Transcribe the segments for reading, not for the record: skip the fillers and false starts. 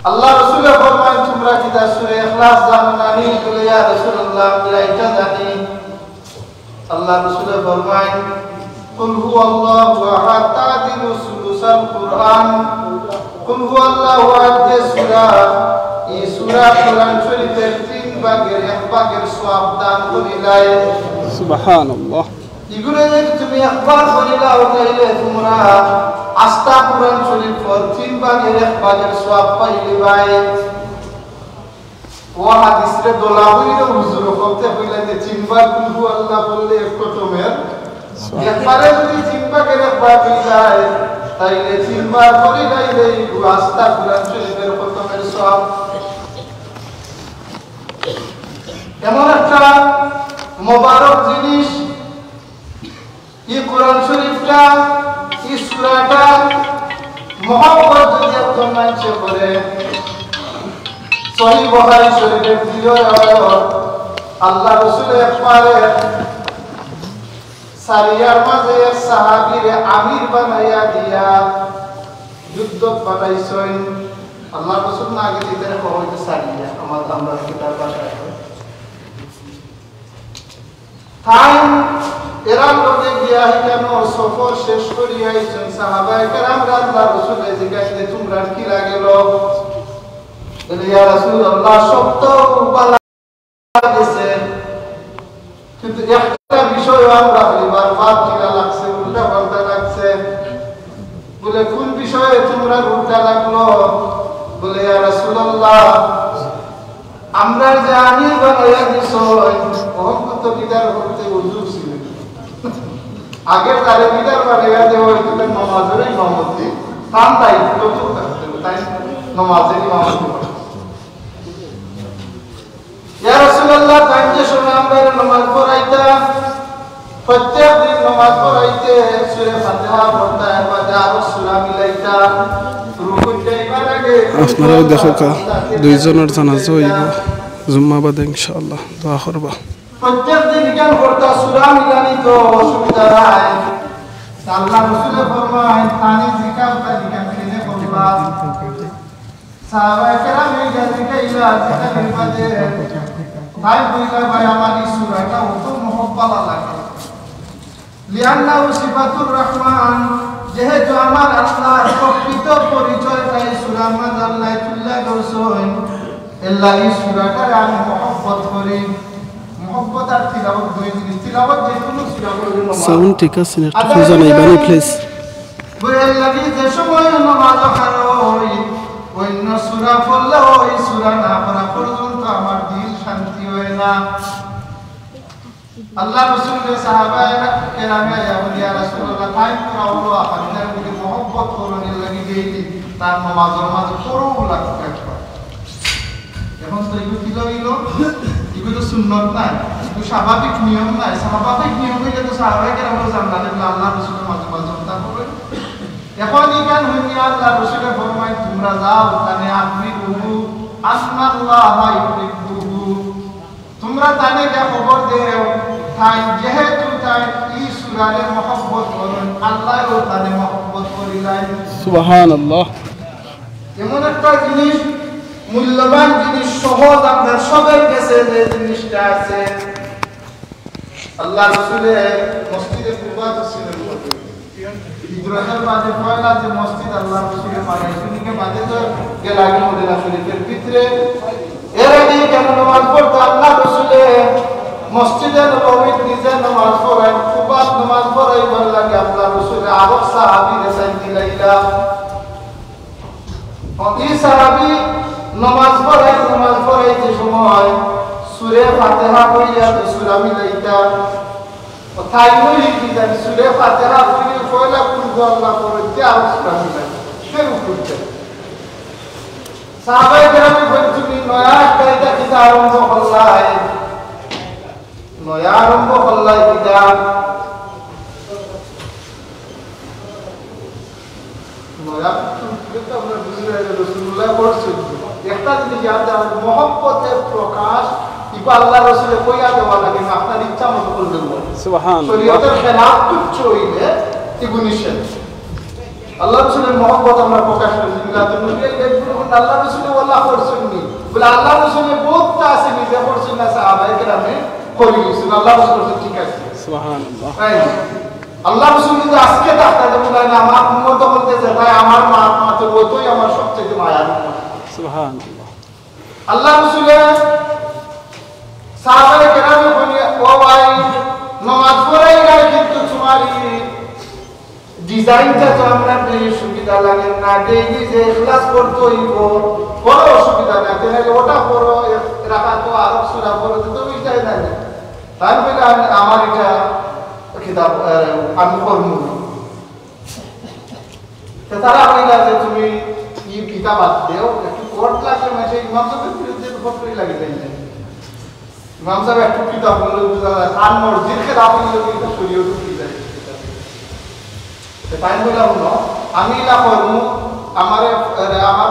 আল্লাহ রাসূলে ফরমান তোমরা কি তা সূরা ইখলাস জানো না? নি বলে ইয়া রাসূলুল্লাহ আমরা এটা জানি। আল্লাহ রাসূলে ফরমান কুল হুয়াল্লাহু আহাদ তাদিলু সুলুসাল কুরআন। কুল হুয়াল্লাহু আহাদ যে সূরা, এই সূরা কোরআন শরীফের 3 ভাগের 1 ভাগের সওয়াব দান করিলায়। সুবহানাল্লাহ। এগুলো যদি তুমি একবার করিলাও তাইলে তোমরা আস্থা কোরআন শরীফের 3 ভাগের 1 ভাগের সওয়াব পাইলে ভাই। ও হাদিসে দোলা হইলো হুজুর করতে হইলে যে 3 বার কুল হুয়াল্লাহ বললে এক খতমের একবারে যদি 3 ভাগের 1 ভাগ হই যায় তাইলে 3 বার করিলাইলে আস্থা কোরআন শরীফের খতমের সওয়াব। এমন একটা মোবারক জিনিস এই কোরআন শরীফটা, এই সূরাটা মহব্বত যদি একজন মানুষ করে, সহিহ বুখারী শরীফের দ্বিতীয় রাওয়ায়াত আল্লাহ রাসূল একবারে সারিয়ার মাঝে এক সাহাবীরে আমির বানাইয়া দিয়া যুদ্ধ পাঠাইছেন। আল্লাহ রাসূল না আগে দিতে হয়তো সারিয়া আমরা কিতাব ভাষায় টাইম এরা লোকে গিয়া কেন সফর শেষ করিয়া আইছেন সাহাবায়ে কেরাম আল্লাহ রাসূলের জিজ্ঞাসা তোমরা কি লাগেল? বলে ইয়া রাসূলুল্লাহ সব তো ভালো লাগছে, কিন্তু একটা বিষয় আমরা বারবার কিরা লাগছে, উল্টা পাল্টা লাগছে। বলে কোন বিষয়ে তোমরা উল্টা লাগলো? বলে ইয়া রাসূলুল্লাহ আমরা যে আমির বানাইয়া দিছো অহংকত বিদার করতে হুজুর ছিলেন, আগের তারে বিদার বানাইয়া দেওয়া হইতো নামাজের ইমামতি, তার দায়িত্ব তো থাকতে তাই নামাজের ইমামতি। ইয়া রাসূলুল্লাহ তাই যে সময় আমরা নামাজ পড়াইতা, প্রত্যেক দিন নামাজ পড়াইতে সূরা ফাতিহা পড়তা, এরপরে আরো সূরা মিলাইতা, রুকুতে এবার আগে আপনারাও দেখো কা দুইজনের জানাজা হইব জুম্মা বাদে ইনশাআল্লাহ দোয়া করবা। প্রত্যেক দিন জ্ঞান করতা সূরা মিলানি তো অসুবিধা নাই। আল্লাহ রাসূলে ফরমায় তানি জিকার তা জিকার কেনে করবা। সাহাবায়ে কেরাম এই জিকাইলা জিকার বাদে তাই কইলা ভাই আমার এই সূরাটা অত মহব্বত লাগে। লিআন্নাহু সিফাতুর রহমান, যেহেতু আমার আল্লাহর প্রকৃত পরিচয়টাই সূরার মধ্যে আল্লাহ তুল্লা করছেন, আল্লাহ এই সূরাটার আমি মহব্বত করি। মহব্বত আর তিলাওয়াত দুই জিনিস। তিলাওয়াত যে কোনো সূরা পড়লে সাউন্ড ঠিক আছে না? একটু খুঁজে নেবেন প্লিজ। বলে লাগি যে সময় নামাজ হয় অন্য সূরা পড়লে ওই সূরা না পড়া পর্যন্ত আমার দিল শান্তি হয় না। আল্লাহ রাসূলের সাহাবায়ে কেরামে ইয়া রাসূলুল্লাহ তাই পুরো আপনাদের মধ্যে মহব্বত করণের লাগি দেইলি তার নামাজের মাঝে পড়ও লাগবে। এখন তো এগুলো কি হইলো? এগুলো তো সুন্নাত নাই, এগুলো স্বাভাবিক নিয়ম নাই। স্বাভাবিক নিয়ম হইলে তো সাহাবায়ে কেরাম জানলেন আল্লাহ রাসূলের মাঝে মাঝে তা হবে। এখন ইকান হইনি আল্লাহ রাসূলের ফরমান তোমরা যাও তানে আপনি রুহু আসমাল্লাহ ইউহিব্বুহু, তোমরা তানে কে খবর দেও তাই যেহেতু তাই এই সূরারে মহব্বত করেন, আল্লাহও তানে মহব্বত করিলেন। সুবহানাল্লাহ। এমন একটা জিনিস, মূল্যবান জিনিস, সহজ আপনার সবার কাছে যে জিনিসটা আছে। আল্লাহ রাসূলে মসজিদে কুবা ছিলেন, ইব্রাহিমের বাদে পয়লা যে মসজিদ আল্লাহ রাসূলে বানাইছেন, এর বাদে তো গেলাগি মদিনা শরীফের ভিতরে এর আগে কেমন নামাজ পড়তো আল্লাহ রাসূলে মসজিদে নববীতে নিজে নামাজ পড়েন, কুবা নামাজ পড়াইবার লাগে আল্লাহ রাসূলে আরো সাহাবীদের সাথে দিলাইলা। এই সাহাবী নামাজ পড়াইতে সময় সূরা ফাতিহা পড়িয়া সূরা মিলাইতা তাই নই কি জানি সূরা ফাতিহা পড়িয়া পয়লা কুল আল্লাহ পড়তে আর সূরা মিলাইতা শুরু করতে। সাহাবায়ে কেরাম বলছেন নয়া কায়দা কি আরম্ভ হল্লায়, নয়া আরম্ভ হল্লায় কিতাব নয়া তো আমরা বুঝলে রাসূলুল্লাহ বলেছেন একটা জিনিস ইয়াদ রাখবেন, মহব্বতের প্রকাশ ইবা আল্লাহ রাসূলে কইয়া দেওয়া লাগে না, আপনার ইচ্ছা মতো করবেন না। সুবহানাল্লাহ। শরীয়তের খেলাফ তুচ্ছ হইলে এগুলো নিষেধ। আল্লাহ রাসূলের মহব্বত আমরা প্রকাশ করি মিলাদুন নবী এগুলো আল্লাহ রাসূলের ওয়াল্লাহ করছেননি বলে আল্লাহ রাসূলের বহুতটা আছে নিজে করছেন না সাহাবায়ে কেরামে করে গেছেন আল্লাহ রাসূল ঠিক আছে সুবহানাল্লাহ আল্লাহ রাসূল যদি আজকে ডাক্তার বলেন আমার উম্মত বলতে যে ভাই আমার মা তো ওই আমার সবচেয়ে মায়ার সুবহানাল্লাহ আল্লাহ রাসূলের সাহাবায়ে কেরামে বলে ও ভাই নামাজ পড়াই গেল কিন্তু তোমার ডিজাইনটা তো আমরা বেশি সুবিধা লাগে না ডেইলি যে ক্লাস করতে হইব বড় অসুবিধা না তাহলে ওটা পড়ো রাখা তো আরব সূরা পড়ো তো ওইটাই না তারপরে আমার এটা কিতাব আমি পড়ব তো তারা কইলা যে তুমি এই কিতাব আদেও একটু কোর্ট লাগে মানে ইমাম সাহেবের বিরুদ্ধে ফটকরি লাগে তাই না ইমাম সাহেব একটু কিতাব বলে খান মসজিদ কে রাখি লোক এটা শরীয়ত কি যায় তাই বললাম না আমি না করব আমার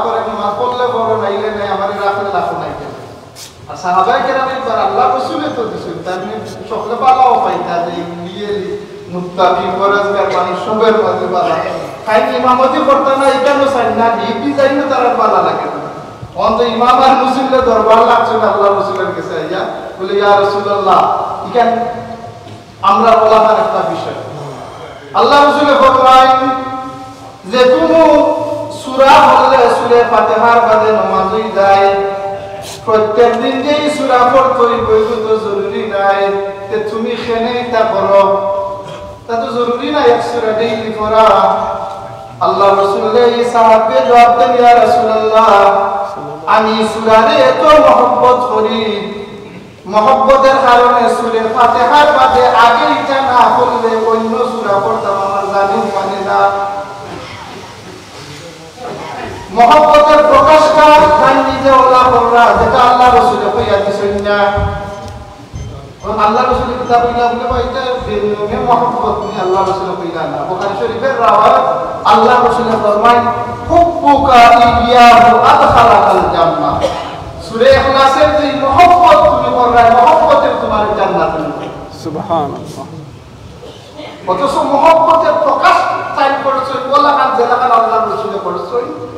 পরে নামাজ পড়লে বড় নাইলে নাই আমার রাখলে লাভ নাই আর সাহাবায়ে কেরাম একবার আল্লাহ রাসূলের তো দিছেন তার মানে সকলে পালাও পাইতা যে নিয়ে মুত্তাকি পরস্পর মানে সবের মধ্যে বালা খাই ইমামতি করতে না এখানে চাই না ডিপি যাইলে তারা বালা লাগে অন্ত ইমাম আর মুসলিমের দরবার লাগছে আল্লাহ রাসূলের কাছে আইয়া বলে ইয়া রাসূলুল্লাহ ইখান আমরা বলার একটা বিষয় আল্লাহ রাসূল ফরমায়েন যে তুমি সূরা পড়লে সূরা ফাতিহার বাদে নামাজই যায় প্রত্যেক দিন যে সূরা পড়তে হইবে তো জরুরি নাই যে তুমি খেনে তা করো তা তো জরুরি না এক সূরা ডেইলি পড়া আল্লাহ রাসূল এই সাহাবে জবাব দেন ইয়া রাসূলুল্লাহ আমি সূরারে এত মহব্বত করি মহব্বতের কারণে সূরা ফাতিহার বাদে আগে এটা না পড়লে অন্য সূরা পড়তাম আমার জানি মানে না মহব্বতের প্রকাশটা তাই নিজে ওলা বলরা যেটা আল্লাহ রাসূল কইয়া দিছেন না আল্লাহ রাসূল কিতাব কইলা বলে ভাই এটা বেনিয়মে মহব্বত নি আল্লাহ রাসূল কইলা না বুখারী শরীফের রাওয়ায়াত আল্লাহ রাসূল ফরমায় হুব্বুকা ইয়াহু আদখালাকাল জান্নাহ সূরা ইখলাসের যে মহব্বত তুমি কররা মহব্বতের তোমার জান্নাতে সুবহানাল্লাহ অথচ মহব্বতের প্রকাশ চাই করছে ওলা কান যেটা কান আল্লাহ রাসূল করছে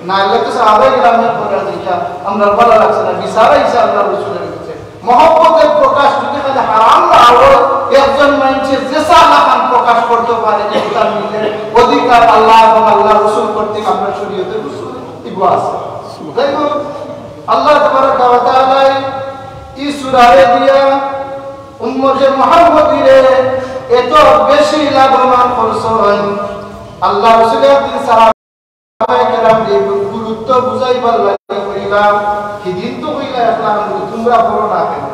না আল্লাহ তো সাহাবায়ে কেরামের পরে যেটা আমরা ভালো লাগছে না বিচারা ইসা আল্লাহ রাসূলের কাছে মহব্বতের প্রকাশ যদি খালি হারাম না হয় একজন মানুষে যে সালা কান প্রকাশ করতে পারে যে তার নিজের অধিকার আল্লাহ এবং আল্লাহ রাসূল কর্তৃক আমরা শরীয়তে রাসূল ইবু আছে সুবহানাল্লাহ আল্লাহ তাবারাক ওয়া তাআলা এই সূরায়ে দিয়া উম্মতে মুহাম্মাদিরে এত বেশি লাভবান করছেন আল্লাহ রাসূলের দিন সাহাবায়ে কেরাম এই গুরুত্ব বুঝাইবার লাগি কইলাম কি দিন তো কইলা একলা তোমরা বড় না কেন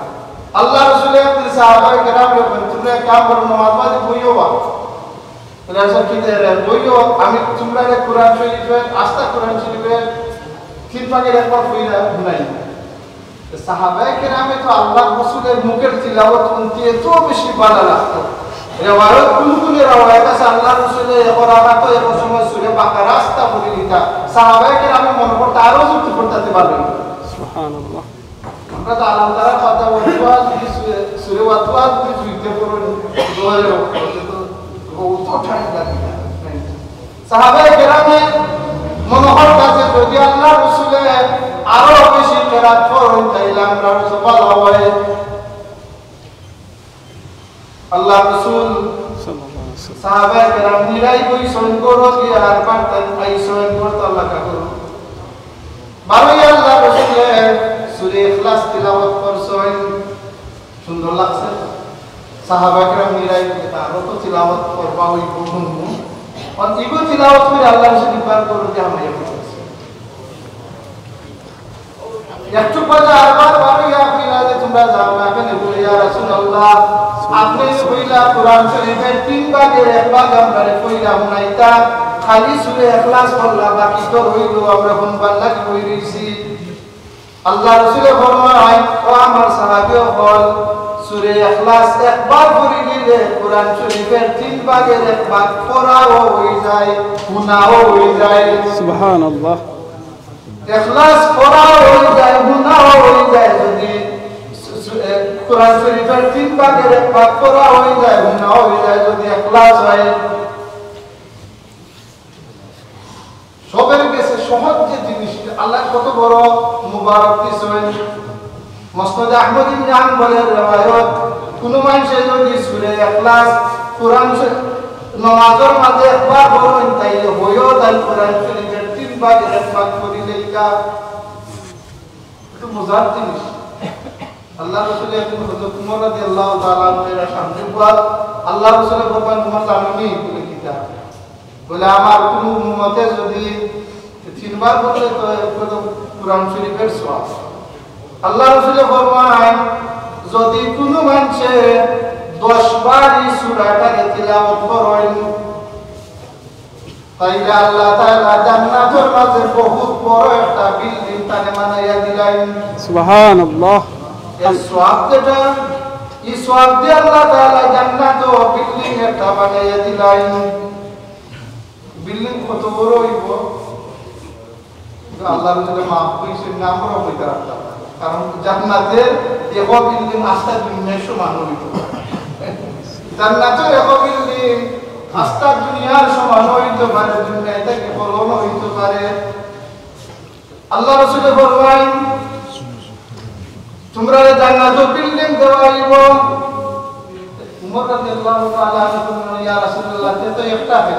আল্লাহ রাসূলের দিন সাহাবায়ে কেরাম বলেন তোমরা কাম করো নামাজ পড়ে বইও বা রাসূল কি দেয় বইও আমি তোমরা কোরআন শরীফের আস্থা কোরআন শরীফের তিন ভাগের একবার কইরা শুনাই সাহাবায়ে কেরামে তো আল্লাহ রাসূলের মুখের তিলাওয়াত শুনতে এত বেশি ভালো লাগতো রিওয়ায়াত কোন রিওয়ায়াত আছে আল্লাহ রাসূলের একরাত তো এক সময় সূরা বাকারা আস্থা পড়ে দিতা সাহাবায়ে কেরামে মনে করতে আরো যুক্তি করতে পারবেন সুবহানাল্লাহ আমরা তো আল্লাহ তাআলা কথা বলবো সূরা ওয়াতওয়া যুক্তি করুন দোয়ারে তো কত ঠাই লাগে সাহাবায়ে কেরামে মনোহর কাছে যদি আল্লাহ রাসূলের আরো বেশি কেরাত পড়েন তাইলে আমরা ভালো হয় আল্লাহ রাসূল সাল্লাল্লাহু আলাইহি ওয়াসাল্লাম সাহাবায়ে কেরাম নিরাই কই সন করো কি আর পারতেন আই সন করতে আল্লাহ কা করো বারোই আল্লাহ রাসূলের সূরা ইখলাস তিলাওয়াত করছেন সুন্দর লাগছে সাহাবায়ে কেরাম নিরাই তারও তো তিলাওয়াত করবা ওই বুঝুন আর ইগো তিলাওয়াত করে আল্লাহ রাসূল বার করো যে আমরা একটু পরে আরবার বারোই আপিলাতে তোমরা যাও না কেন বলে ইয়া রাসূলুল্লাহ আপনি কইলা কোরআন শরীফের তিন ভাগের এক ভাগ আমরা কইলা হুনাইতা খালি সূরা ইখলাস পড়লা বাকি তো রইলো আমরা কোনবার লাগি কই রইছি আল্লাহ রাসূল ফরমায় ও আমার সাহাবী হল সূরা ইখলাস একবার পড়ি দিলে কোরআন শরীফের তিন ভাগের এক ভাগ পড়াও হয়ে যায় গুনাহও হয়ে যায় সুবহানাল্লাহ ইখলাস পড়াও হয়ে যায় গুনাহও হয়ে যায় যদি কোরআন শরীফের তিন ভাগের এক ভাগ পড়া হয়ে যায় গুনাহ হয়ে যায় যদি ইখলাস হয় আল্লাহ কত বড় মুবারক দিছেন মুসনাদ আহমদ ইবনে হানবলের riwayat কোন মানুষে যদি সূরা ইখলাস কোরআন নামাজের মাঝে একবার পড়েন তাইলে হয়ও তার কোরআন শরীফের 3 ভাগের 1 ভাগ পড়িলেই কা তো মজার জিনিস আল্লাহ রাসূল একদিন হযরত উমর রাদিয়াল্লাহু তাআলা এর সামনে পড়া আল্লাহ রাসূল ফরমান তোমার জানি বলে কিতাব বলে আমার কোন উম্মতে যদি 3 বার পড়লে তো কোরআন শরীফের সওয়াব আল্লাহ রাসূল ফরমান যদি কোন মানুষে 10 বার এই সূরাটাকে তিলাওয়াত করেন তাইলে আল্লাহ তাআলা জান্নাতের মাঝে বহুত বড় একটা বিল্ডিং তাকে বানাইয়া দিলেন সুবহানাল্লাহ এই সওয়াব দিয়ে আল্লাহ তাআলা জান্নাত ও বিল্ডিং একটা বানাইয়া দিলেন বিল্ডিং কত বড় হইব আল্লাহ রাসূল মাফ কইছেন না আমরা কইতে রাখতাম কারণ জান্নাতের এক বিল্ডিং আস্থা দুনিয়ার সমান হইব জান্নাতের এক বিল্ডিং আস্থা দুনিয়ার সমান হইতে পারে দুনিয়া থেকে বলন হইতে পারে আল্লাহ রাসূল ফরমান তোমরা জান্নাতের বিল্ডিং দেওয়াইব উমর রাদিয়াল্লাহু তাআলা বলেন ইয়া রাসূলুল্লাহ তো একটা হবে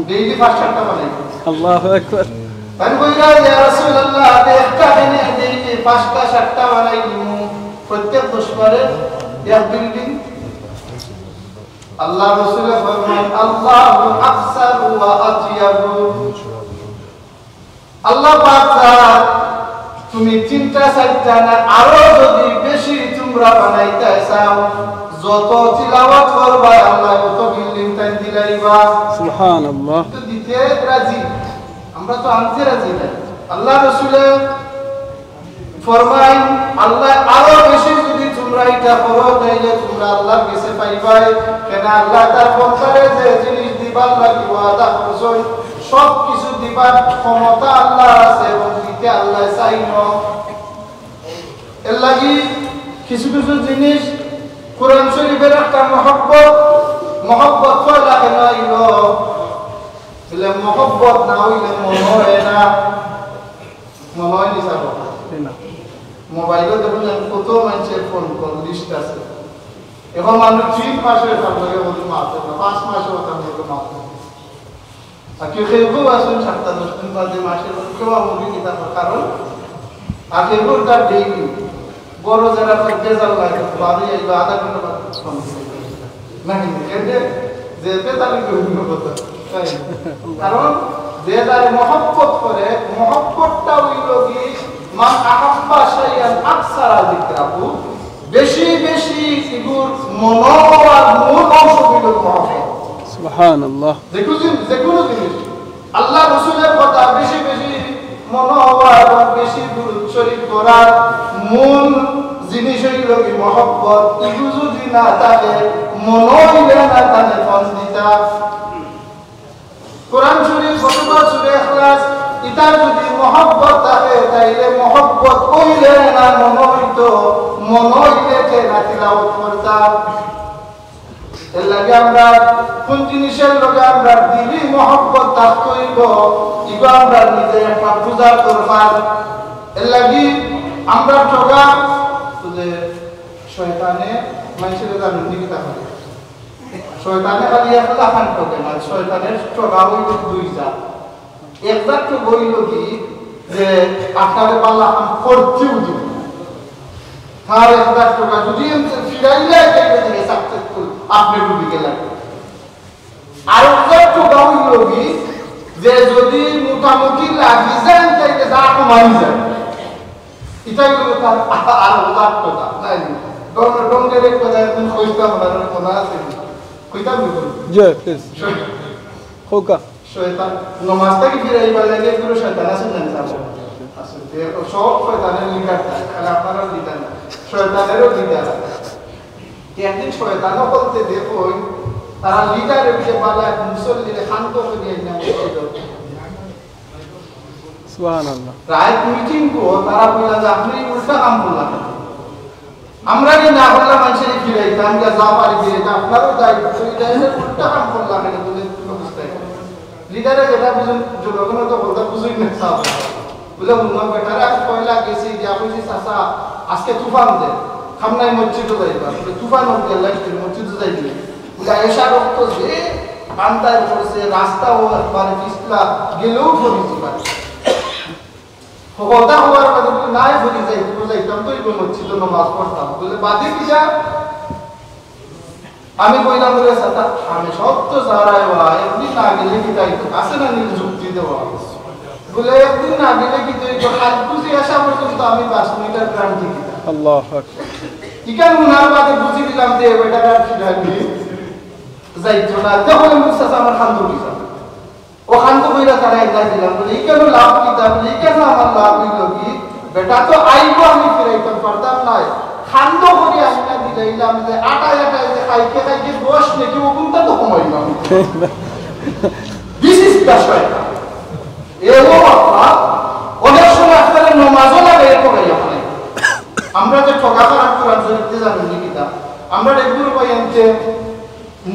ডেইলি 5-7টা বানাইব আল্লাহু আকবার আমি কইরা ইয়া রাসূলুল্লাহ একটা দিনে ডেইলি 5টা 7টা বানাইব প্রত্যেক 10 বারে এক বিল্ডিং আল্লাহ রাসূল ফরমান আল্লাহু আকসারু ওয়া আতিয়াবু আল্লাহ পাক তুমি 3টা 4টা না আরো যদি বেশি তোমরা বানাইতে চাও যত তিলাওয়াত করবা আল্লাহ তত বিল্ডিং টাইম দিলাইবা সুবহানাল্লাহ তো দিতে রাজি আমরা তো আনতে রাজি না আল্লাহ রাসূল ফরমান আল্লাহ আরো বেশি যদি তোমরা এটা করো তাইলে তোমরা আল্লাহর কাছে পাইবাই কেন আল্লাহ তার পরকালে যে জিনিস দিবার লাগি ওয়াদা করছেন সব কিছু দিবার ক্ষমতা আল্লাহ আছে এবং দিতে আল্লাহ চাইনো এর লাগি কিছু কিছু জিনিস কোরআন শরীফের একটা মহব্বত পয়দা কেন হইল বলে মহব্বত না হইলে মন হয় না মন হয় নি সাব মোবাইলে দেখুন কত মানুষের ফোন কল লিস্ট আছে এখন মানুষ 3 মাসে থাকলে বলতে মাত্র 5 মাসে থাকলে মাত্র আর কেউ আসুন 7-10 দিন বাদে মাসের কেউ আমলি কিতাব কারণ আর কেউ তার ডেইলি বড় যারা বেজাল লাগে বাড়ি এই আধা ঘন্টা বাদ ফোন না কিন্তু যে বেতালি বিভিন্ন কথা কারণ যে তার মহব্বত করে মহব্বতটা হইল কি মান আহাব্বা শাইআন আকসারা যিকরাহু বেশি বেশি ইগুর মনোর মূল অংশ হইল মহব্বত সুবহানাল্লাহ যে কোনো জিনিস আল্লাহ রাসূলের কথা বেশি বেশি মনোর এবং বেশি উচ্চারিত করার মূল জিনিস হইল কি মহব্বত ইগু যদি না থাকে মনোইলে না থাকে ফন্দিতা কোরআন শরীফ অথবা সূরা ইখলাস এটা যদি মহব্বত থাকে তাইলে মহব্বত কইলে না মনোইলে কে না তিলাওয়াত করতাম এর লাগে আমরা কোন জিনিসের লগে আমরা দিলি মহব্বত থাকতে হইব ইগো আমরা নিজে একটা পূজা করবার এর লাগি আমরা ঠগা যে শয়তানে মানুষের জানেন দিকে তাকাবে শয়তানে খালি একলা খান ঠকে না শয়তানের ঠগা হইল 2 জাত এক জাত তো বইল কি যে আপনারে পাল্লা কাম করতে উঠি তার এক জাত ঠগা যদি ফিরাইলে এইটা থেকে সাকসেসফুল আপনি ডুবে গেলেন আর এক জাত ঠগা হইল কি যে যদি মোটামুটি লাগি যায় তাইলে যা কমাই যায় এটা হলো তার আর জাত ঠগা নাই ডঙ্গের এক কথা একদম কইতাম না মনে আছে কইতাম জি প্লিজ হোকা শয়তান নমাজটা কি ফিরাইবার লাগে পুরো শয়তান আছে না স্যার আসলে সব শয়তানের লিডার থাকে খালি আপনারা লিডার না শয়তানেরও লিডার আছে একদিন শয়তানও বলতে দেখো তারা লিডারের যে বালা মুসল্লিরে শান্ত করে দিয়ে না সুবহানাল্লাহ রাত মিটিং কো তারা বলে যে আপনি উল্টা কাম করলেন আমরা কি না বললাম মানুষের ফিরাইতাম যা যা পারি ফিরাইতে আপনারও দায়িত্ব উল্টা কাম করলাম এটা বলে লিডারে যেটা বুঝুন যখন তো বলতে বুঝুই না সাহেব বলে উন্নত বেটারে আমি কয়লা গেছি দিয়া কইছি চাচা আজকে তুফান দে খামনাই মসজিদে যাইবা বলে তুফান হোক গেল মসজিদে যাই দিলে বলে এসা রক্ত যে কান্তায় পড়ছে রাস্তা ও মানে পিছলা গেলেও পড়েছি পারে কথা হওয়ার কথা বলে নাই ভরি যাইতাম তো এই মসজিদে নামাজ পড়তাম বলে বাদে কি যা আমি কইলাম বলে চাচা আমি সব তো যারাই ভাই এমনি না গেলে কি তাই তো আছে না নিজে যুক্তি দেওয়া বলে একদিন না গেলে কি তুই হাত বুঝে আসা পর্যন্ত আমি 5 মিনিটের গ্যারান্টি দিতাম আল্লাহু আকবার ইকান উনার বাদে বুঝি দিলাম যে ওইটা কি রাখবি যাইতো না তখন মুসা আমার খান ধরি ও খান তো কইরা তারা একলা দিলাম বলে ইকান লাভ কি তা বলে ইকান আমার লাভ হইল কি বেটা তো আইবো আমি ফিরাইতাম পারতাম না খান্দ করি আসনা দিলাম যে আটা যে খাইকে বস নাকি ওগুনটা তো কমাইলাম দিস ইজ দ্য শয়তান এও বাবা অনেক সময় আপনারা নামাজও লাগে এত গাইয়া হয় আমরা যে ঠকা করার কোরআন শরীফতে জানেন কি কিতাব আমরা একগুলো বাইতে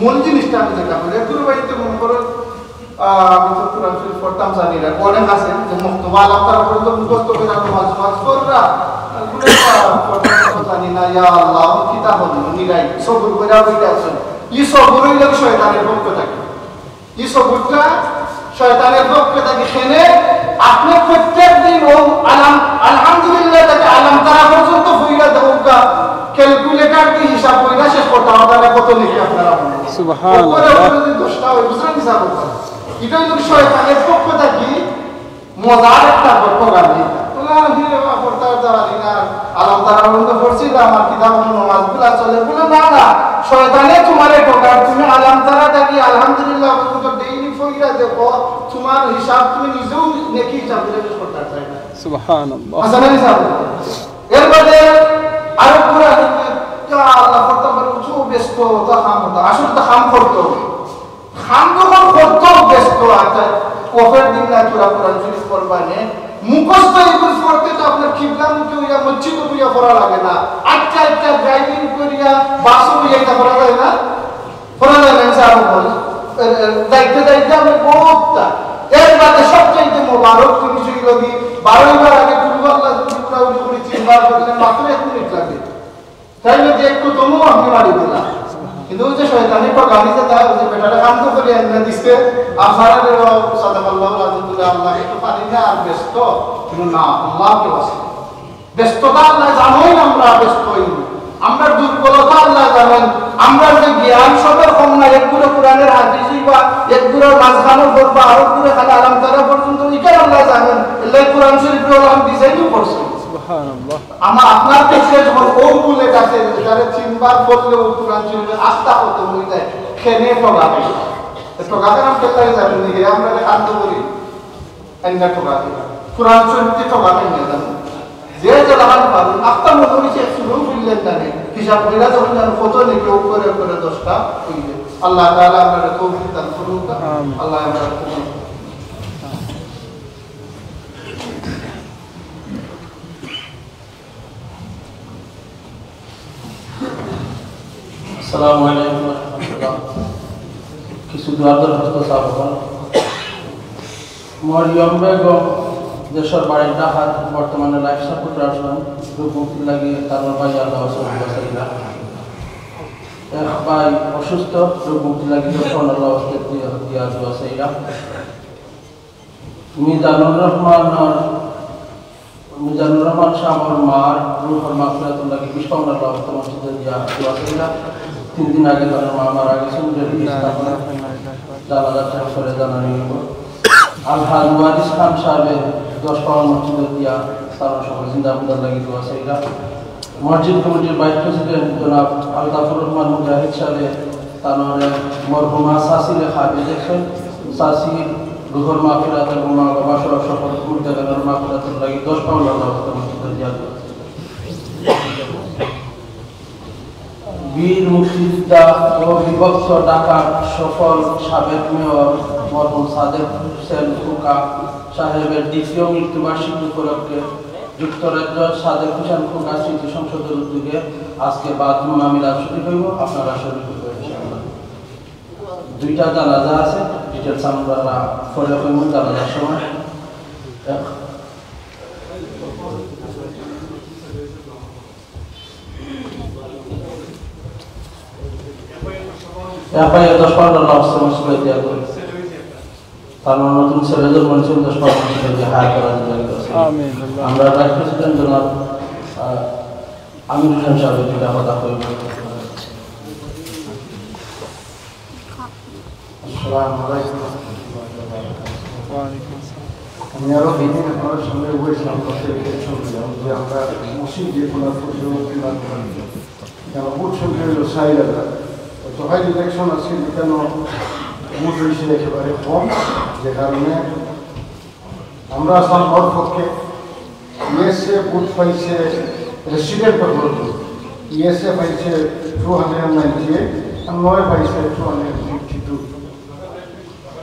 মূল জিনিসটা আমি যেটা বলি একগুলো বাইতে মনে করো আমি তো কোরআন শরীফ পড়তাম জানি না অনেক আছে যে মুক্তবা আলাপ করার পরে তো মুখস্থ করে নামাজ পড়রা জানি না ইয়া আল্লাহ কিতাব হলো নিরাই সবুর করে বইতে আছেন এই সবুরই লোক শয়তানের পক্ষ থাকে এই সবুরটা শয়তানের পক্ষ থেকে খেলে আপনি প্রত্যেক দিন ও আলহামদুলিল্লাহ থেকে আলাম তারা পর্যন্ত হইরা দেওয়া ক্যালকুলেটর দিয়ে হিসাব কইরা শেষ করতে হবে কত লিখে আপনারা সুবহানাল্লাহ যদি 10টা হয় বুঝলেন হিসাব করতে এটাই যদি শয়তানের পক্ষ থেকে মজার একটা প্রোগ্রাম আলাম তারা পর্যন্ত পড়ছিল আমার কিতাব নামাজগুলা চলে বলে না শয়তানে তোমারে ঠকার তুমি আলাম তারা থাকি আলহামদুলিল্লাহ পর্যন্ত ডেইলি ফইরা দেখো তোমার হিসাব তুমি নিজেও নেকি হিসাব করে করতে চাই না সুবহানাল্লাহ হাসান হিসাব এর বাদে আর পুরা আল্লাহ করতে পারে উঁচু ব্যস্ত তো হাম হতো আসলে তো হাম করতো হাম যখন করতো ব্যস্ত আছে কফের দিন না তোরা কোরআন শরীফ পড়বানে মুখস্থ এগুলো পড়তে তো আপনার কিবলা মুখে হইয়া মসজিদে হইয়া পড়া লাগে না আচ্ছা ড্রাইভিং করিয়া বাসও হইয়া এটা পড়া যায় না স্যার বল যাইতে আমি বহুতটা এর বাদে সবচাইতে মোবারক জিনিস হইল কি 12 বার আগে কুলওয়াল্লাহ পুরা উঠে করে 3 বার করলে মাত্র 1 মিনিট লাগে তাই না যে একটু তমু আপনি মারি দিলা কিন্তু যে শয়তানি প্রগামিতে তাই যে বেটাটা কাম তো করে এনে দিছে আফারের সাদাকাল্লাহু আলাইহি আল্লাহ একটু পারি না আর ব্যস্ত কিন্তু না আল্লাহকে ওয়াসি ব্যস্ততা আল্লাহ জানোই আমরা ব্যস্ত হই আমরা দুর্বলতা আল্লাহ জানেন আমরা যে জ্ঞান সবের কম না একগুলো কোরআনের হাদিসই বা একগুলো মাঝখানো পড়বা আর একগুলো খালি আলাম তারা পর্যন্ত ইকার আল্লাহ জানেন আল্লাহ কোরআন শরীফের আলাম ডিজাইনও করছে সুবহানাল্লাহ আপনার কাছে যখন ও বলে কাছে যারা 3 বার পড়লে ও কোরআন শরীফের আস্থা হতে হই যায় খেনে ঠকাবে ঠকাবে না কেলাই যাবেন নি আমরা কান্দ করি এন্না ঠকাবে কোরআন শরীফে ঠকাবে না জানেন যে জালাল পারুন আপনি মনে করেছে শুরু করলেন না হিসাব করে যখন জানো কত নাকি উপরে 10টা হইবে আল্লাহ তাআলা আমাদের তৌফিক দান করুন আল্লাহ আমাদের আসসালামু আলাইকুম ওয়া রাহমাতুল্লাহ কিছু দুয়ার হস্ত সাফান মরিয়ম বেগম দেশের বাড়ির ডাহাত বর্তমানে লাইফ সাপোর্টার আসলাম রূপমুক্তি লাগিয়ে তার ভাই আল্লাহ সাল্লাল্লাহু এক ভাই অসুস্থ রূপমুক্তি লাগিয়ে আল্লাহ দিয়া দোয়া চাইরা মিজানুর রহমান শামর মার রূহর মাগফিরাতুল লাগি বিশ্বনাথ আল্লাহ মসজিদে দিয়া দোয়া চাইরা 3 দিন আগে তার মা মারা গেছেন জানাজা করে জানানি আলহাজ ওয়ারিস খান সাহেবের 10 পাউন্ড মসজিদে দিয়া সারা সবাই জিন্দাবাদ লাগি দোয়া চাইরা মসজিদ কমিটির ভাইস প্রেসিডেন্ট জনাব আলতাফুর রহমান মুজাহিদ সাহেব তার মরহুমা সাসিরে খাবি দেখছেন সাসির রুহুর মাগফিরাত এবং মা বাবা সকল মুর্দাগানের মাগফিরাতুল লাগি 10 পাউন্ড আল্লাহ মসজিদে দিয়া বীর মুক্তিযোদ্ধা ও বিভক্ত ঢাকার সফল সাবেক মেয়র মরহুম সাদেক হোসেন খোকা সাহেবের দ্বিতীয় মৃত্যুবার্ষিকী উপলক্ষে যুক্তরাজ্য সাদেক হোসেন খোকা স্মৃতি সংসদের উদ্যোগে আজকে বাদজুমা মিলাদ শরীফ হইব আপনারা শরীফ হইবেন ইনশাআল্লাহ 2টা জানাজা আছে ডিটেইলস আমরা পরে হইব জানাজার সময় পাইয়া 10-15 লাখ সমস্যা দিয়া করে তার নতুন ছেলেদের মঞ্চে 10-15 মাস দিয়ে হায়ার করা যাবে। আমিন। আমরা ভাইস প্রেসিডেন্ট জনাব আমির হোসেন সাহেব যেটা কথা কইব। আসসালামু আলাইকুম। আমি আরো দিনে আপনার সঙ্গে বলেছিলাম যে আমরা মসজিদ যে কোনো ভোট সংখ্যা হলো 60,000 তো হাই ইলেকশন আছে কেন ভোট হয়েছে একেবারে কম, যে কারণে আমরা আসলাম ওর পক্ষে। ইএসএ ভোট পাইছে রেসিডেন্ট ভোট, ইএসএ পাইছে 298 আর নয় পাইছে 252।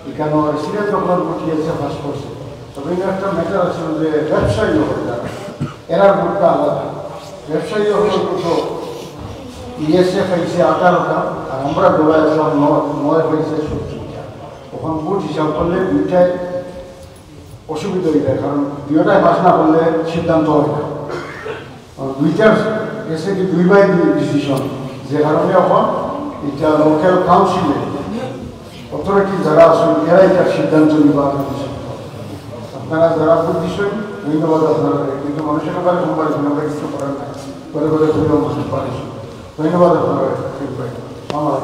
এখানে রেসিডেন্ট ভোট ইএসএ পাস করছে। তবে একটা ম্যাটার আছে যে ব্যবসায়ী হল যারা এরার ভোটটা আলাদা। ব্যবসায়ী হল তো ইএসএ পাইছে 18টা আর আমরা ডোবা আসলাম 9 পাইছে 70টা। তখন ভোট হিসাব করলে দুইটাই অসুবিধা হয়ে যায়, কারণ দুইটাই পাস না করলে সিদ্ধান্ত হয় না। দুইটার এসে কি 2/2 ডিসিশন, যে কারণে এখন এটা লোকাল কাউন্সিলে অথরিটি যারা আছেন এরা এটা সিদ্ধান্ত নিবার। আপনারা যারা বুদ্ধিশীল ধন্যবাদ আপনারা, কিন্তু মানুষের ব্যাপারে সোমবার আমরা কিছু করার নাই, করে করে ধরেও মানুষ পারে। ধন্যবাদ আপনারা। আমার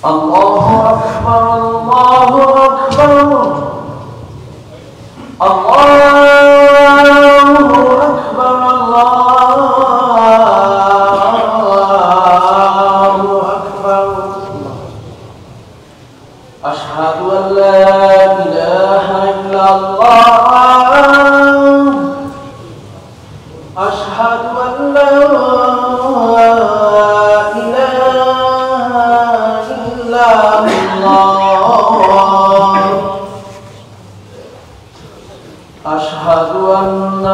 আল্লাহু আকবার, আল্লাহু আকবার, আল্লাহু আকবার, আল্লাহু আকবার। আশহাদু আন লা ইলাহা ইল্লাল্লাহ, আশহাদু আন লা أشهد أن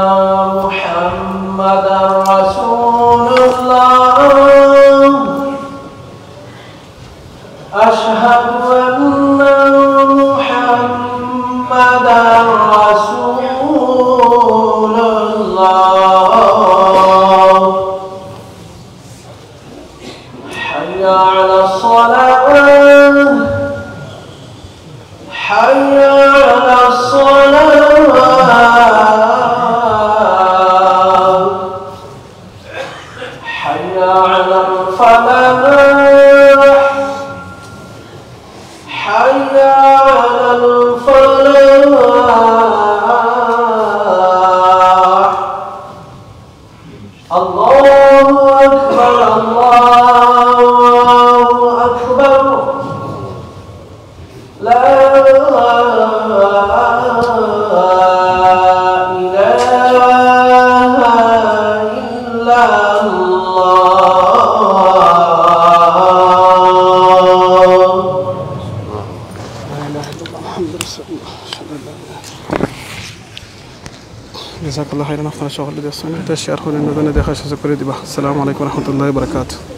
محمدا رسول الله، أشهد أن محمدا رسول الله، حي على الصلاة، حي على الصلاة، حي على الفلاح، حي على الفلاح. الله أكبر، الله أكبر، لا জাযাকাল্লাহু খাইরান। আপনারা সকলে দেখছেন, এটা শেয়ার করে নেবেন, দেখা শেষ করে দিবা। আসসালামু আলাইকুম ওয়া রাহমাতুল্লাহি ওয়া বারাকাতুহু।